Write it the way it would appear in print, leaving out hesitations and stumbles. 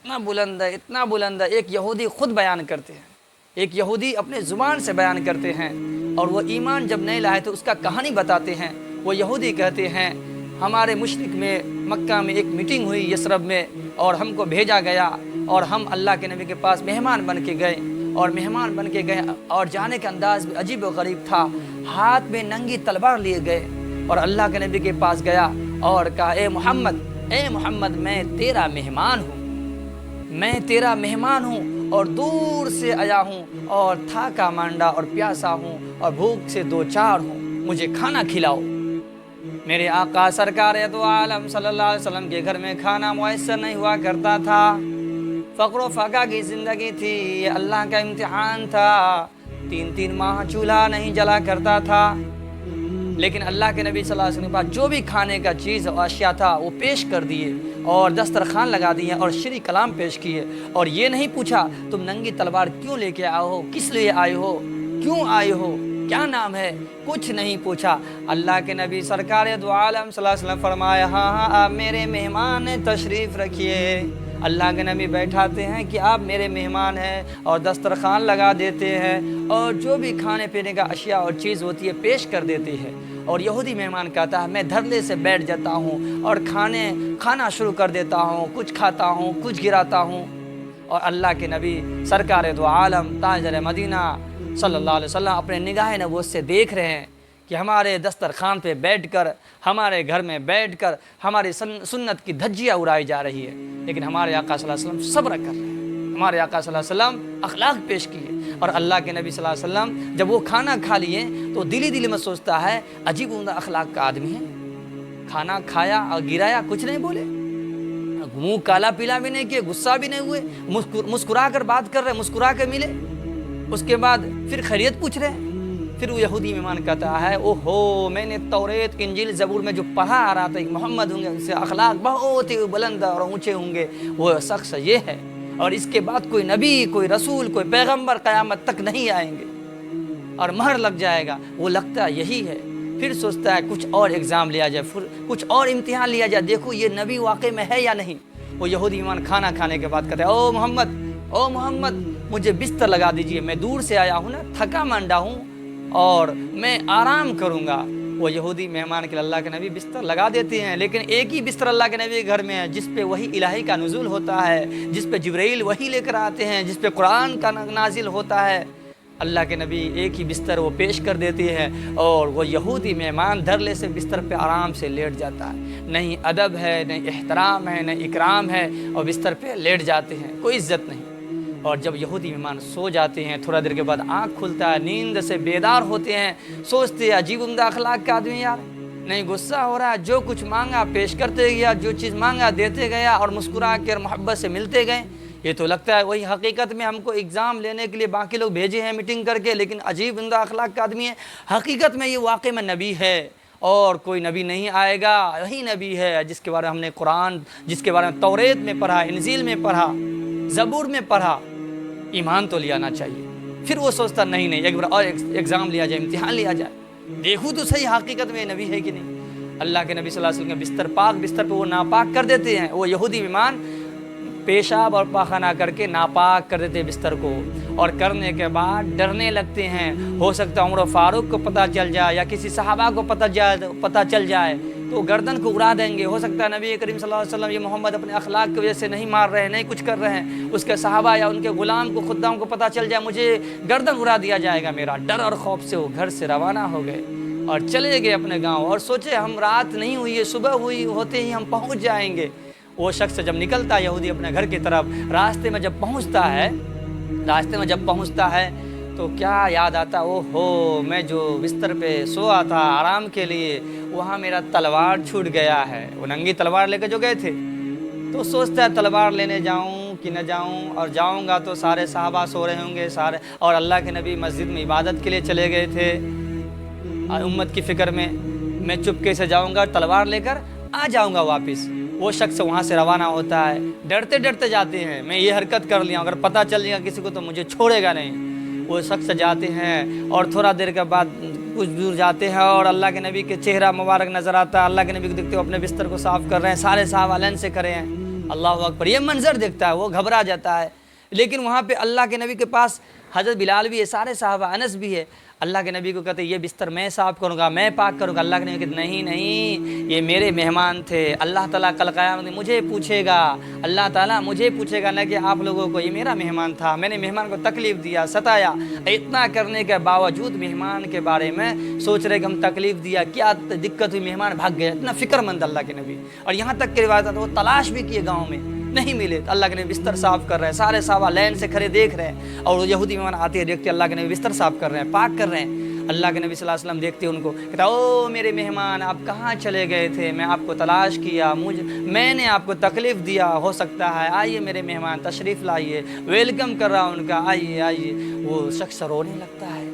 اتنا بلند ہے، ایک یہودی خود بیان کرتے ہیں، ایک یہودی اپنے زبان سے بیان کرتے ہیں، اور وہ ایمان جب نہیں لائے تو اس کا کہانی بتاتے ہیں۔ وہ یہودی کہتے ہیں ہمارے مشرق میں مکہ میں ایک میٹنگ ہوئی یثرب میں، اور ہم کو بھیجا گیا، اور ہم اللہ کے نبی کے پاس مہمان بن کے گئے، اور جانے کا انداز بھی عجیب و غریب تھا۔ ہاتھ میں ننگی تلوار لیے گئے، اور اللہ کے نبی کے پاس گیا اور کہا اے محمد میں تیرا مہمان ہوں اور دور سے آیا ہوں، اور تھاکا مانڈا اور پیاسا ہوں، اور بھوک سے دو چار ہوں، مجھے کھانا کھلاؤ۔ میرے آقا سرکار دو عالم صلی اللہ علیہ وسلم کے گھر میں کھانا میسر نہیں ہوا کرتا تھا، فقر و فاقہ کی زندگی تھی، یہ اللہ کا امتحان تھا۔ 3 ماہ چولہا نہیں جلا کرتا تھا، لیکن اللہ کے نبی صلی اللہ علیہ وسلم کے پاس جو بھی کھانے کا چیز و اشیاء تھا وہ پیش کر دیے، اور دسترخوان لگا دیے، اور شرعی کلام پیش کیے، اور یہ نہیں پوچھا تم ننگی تلوار کیوں لے کے آئے ہو، کس لیے آئے ہو، کیوں آئے ہو، کیا نام ہے، کچھ نہیں پوچھا۔ اللہ کے نبی سرکار دو عالم صلی اللہ علیہ وسلم فرمایا ہاں آپ میرے مہمان ہیں، تشریف رکھیے۔ اللہ کے نبی بیٹھاتے ہیں کہ آپ میرے مہمان ہیں، اور دسترخوان لگا دیتے ہیں، اور جو بھی کھانے پینے کا اشیاء اور چیز ہوتی ہے پیش کر دیتے ہیں۔ اور یہودی مہمان کہتا ہے میں دھرلے سے بیٹھ جاتا ہوں اور کھانا شروع کر دیتا ہوں، کچھ کھاتا ہوں، کچھ گراتا ہوں۔ اور اللہ کے نبی سرکار دو عالم تاجر مدینہ صلی اللہ علیہ وسلم اپنے نگاہ نبوت سے دیکھ رہے ہیں کہ ہمارے دسترخوان پہ بیٹھ کر، ہمارے گھر میں بیٹھ کر ہماری سنت کی دھجیاں اڑائی جا رہی ہے، لیکن ہمارے آقا صلی اللہ علیہ وسلم صبر کر رہے ہیں، ہمارے آقا صلی اللہ علیہ وسلم اخلاق پیش کیے۔ اور اللہ کے نبی صلی اللہ علیہ وسلم جب وہ کھانا کھا لیے تو دل میں سوچتا ہے عجیب عمدہ اخلاق کا آدمی ہے، کھانا کھایا اور گرایا، کچھ نہیں بولے، منہ کالا پیلا بھی نہیں کیے، غصہ بھی نہیں ہوئے، مسکرا کر بات کر رہے، مسکرا کے ملے، اس کے بعد پھر خیریت پوچھ رہے ہیں۔ پھر وہ یہودی مہمان کہتا ہے اوہو میں نے توریت انجیل زبور میں جو پڑھا آ رہا تھا کہ محمد ہوں گے ان سے اخلاق بہت ہی بلند اور اونچے ہوں گے، وہ شخص یہ ہے، اور اس کے بعد کوئی نبی، کوئی رسول، کوئی پیغمبر قیامت تک نہیں آئیں گے، اور مہر لگ جائے گا، وہ لگتا ہے یہی ہے۔ پھر سوچتا ہے کچھ اور ایگزام لیا جائے، کچھ اور امتحان لیا جائے، دیکھو یہ نبی واقع میں ہے یا نہیں۔ وہ یہودی مہمان کھانا کھانے کے بعد کہتے ہیں او محمد مجھے بستر لگا دیجئے، میں دور سے آیا ہوں نا، تھکا مانڈا ہوں اور میں آرام کروں گا۔ وہ یہودی مہمان کے اللہ کے نبی بستر لگا دیتے ہیں، لیکن ایک ہی بستر اللہ کے نبی کے گھر میں ہے جس پہ وحی الہی کا نزول ہوتا ہے، جس پہ جبرائیل وحی لے کر آتے ہیں، جس پہ قرآن کا نازل ہوتا ہے۔ اللہ کے نبی ایک ہی بستر وہ پیش کر دیتے ہیں، اور وہ یہودی مہمان دھرلے سے بستر پہ آرام سے لیٹ جاتا ہے، نہیں ادب ہے، نہیں احترام ہے، نہیں اکرام ہے، اور بستر پہ لیٹ جاتے ہیں، کوئی عزت نہیں۔ اور جب یہودی مہمان سو جاتے ہیں، تھوڑا دیر کے بعد آنکھ کھلتا ہے، نیند سے بیدار ہوتے ہیں، سوچتے ہیں عجیب عمدہ اخلاق کا آدمی یار، نہیں غصہ ہو رہا ہے، جو کچھ مانگا پیش کرتے گیا، جو چیز مانگا دیتے گیا، اور مسکرا کے اور محبت سے ملتے گئے۔ یہ تو لگتا ہے وہی حقیقت میں ہم کو ایگزام لینے کے لیے باقی لوگ بھیجے ہیں میٹنگ کر کے، لیکن عجیب عمدہ اخلاق کا آدمی ہے، حقیقت میں یہ واقع میں نبی ہے، اور کوئی نبی نہیں آئے گا، وہی نبی ہے جس کے بارے میں ہم نے قرآن، جس کے بارے میں توریت میں پڑھا، انجیل میں پڑھا، زبور میں پڑھا، ایمان تو لے آنا چاہیے۔ پھر وہ سوچتا نہیں ایک بار اور ایگزام لیا جائے، امتحان لیا جائے، دیکھو تو صحیح حقیقت میں نبی ہے کہ نہیں۔ اللہ کے نبی صلی اللہ علیہ وسلم کے بستر پہ وہ ناپاک کر دیتے ہیں، وہ یہودی مہمان پیشاب اور پاخانہ کر کے ناپاک کر دیتے بستر کو، اور کرنے کے بعد ڈرنے لگتے ہیں، ہو سکتا ہے عمر فاروق کو پتہ چل جائے یا کسی صحابہ کو پتہ چل جائے تو گردن کو اڑا دیں گے، ہو سکتا ہے نبی کریم صلی اللہ علیہ وسلم یہ محمد اپنے اخلاق کی وجہ سے نہیں مار رہے ہیں، نہیں کچھ کر رہے ہیں، اس کے صحابہ یا ان کے غلام کو، خدام کو پتہ چل جائے، مجھے گردن اڑا دیا جائے گا میرا۔ ڈر اور خوف سے وہ گھر سے روانہ ہو گئے اور چلے گئے اپنے گاؤں، اور سوچے ہم رات نہیں ہوئی ہے، صبح ہوتے ہی ہم پہنچ جائیں گے۔ وہ شخص جب نکلتا ہے یہودی اپنے گھر کی طرف، راستے میں جب پہنچتا ہے تو کیا یاد آتا، اوہو میں جو بستر پہ سویا تھا آرام کے لیے، وہاں میرا تلوار چھوٹ گیا ہے۔ وہ ننگی تلوار لے کے جو گئے تھے، تو سوچتا ہے تلوار لینے جاؤں کہ نہ جاؤں، اور جاؤں گا تو سارے صحابہ سو رہے ہوں گے اور اللہ کے نبی مسجد میں عبادت کے لیے چلے گئے تھے، اور امت کی فکر میں چپکے سے جاؤں گا، تلوار لے کر آ جاؤں گا واپس۔ وہ شخص وہاں سے روانہ ہوتا ہے، ڈرتے جاتے ہیں، میں یہ حرکت کر لیا، اگر پتہ چل جائے گا کسی کو تو مجھے چھوڑے گا نہیں۔ وہ شخص جاتے ہیں، اور تھوڑا دیر کے بعد کچھ دور جاتے ہیں، اور اللہ کے نبی کے چہرہ مبارک نظر آتا ہے، اللہ کے نبی کو دیکھتے ہوئے اپنے بستر کو صاف کر رہے ہیں، سارے صحابہ لائن سے کھڑے ہیں، اللہ اکبر، یہ منظر دیکھتا ہے وہ گھبرا جاتا ہے۔ لیکن وہاں پہ اللہ کے نبی کے پاس حضرت بلال بھی ہے، سارے صحابہ، انس بھی ہے۔ اللہ کے نبی کو کہتے یہ بستر میں صاف کروں گا، میں پاک کروں گا۔ اللہ کے نبی کہتے نہیں نہیں، یہ میرے مہمان تھے، اللہ تعالیٰ کل قیامت میں مجھے پوچھے گا، اللہ تعالیٰ مجھے پوچھے گا، نہ کہ آپ لوگوں کو۔ یہ میرا مہمان تھا، میں نے مہمان کو تکلیف دیا، ستایا۔ اتنا کرنے کے باوجود مہمان کے بارے میں سوچ رہے کہ ہم تکلیف دیا، کیا دقت ہوئی، مہمان بھاگ گیا۔ اتنا فکر مند اللہ کے نبی۔ اور یہاں تک کہ روایت وہ تلاش بھی کیے گاؤں میں، نہیں ملے تو اللہ کے نبی بستر صاف کر رہے ہیں، سارے صحابہ لائن سے کھڑے دیکھ رہے ہیں، اور وہ یہودی مہمان آتے ہیں، دیکھتے اللہ کے نبی بستر صاف کر رہے ہیں، پاک کر رہے ہیں۔ اللہ کے نبی صلی اللہ علیہ وسلم دیکھتے ان کو، کہتا او میرے مہمان، آپ کہاں چلے گئے تھے؟ میں آپ کو تلاش کیا، میں نے آپ کو تکلیف دیا، ہو سکتا ہے آئیے میرے مہمان، تشریف لائیے، ویلکم کر رہا ہوں ان کا، آئیے آئیے۔ وہ شخص رونے لگتا ہے،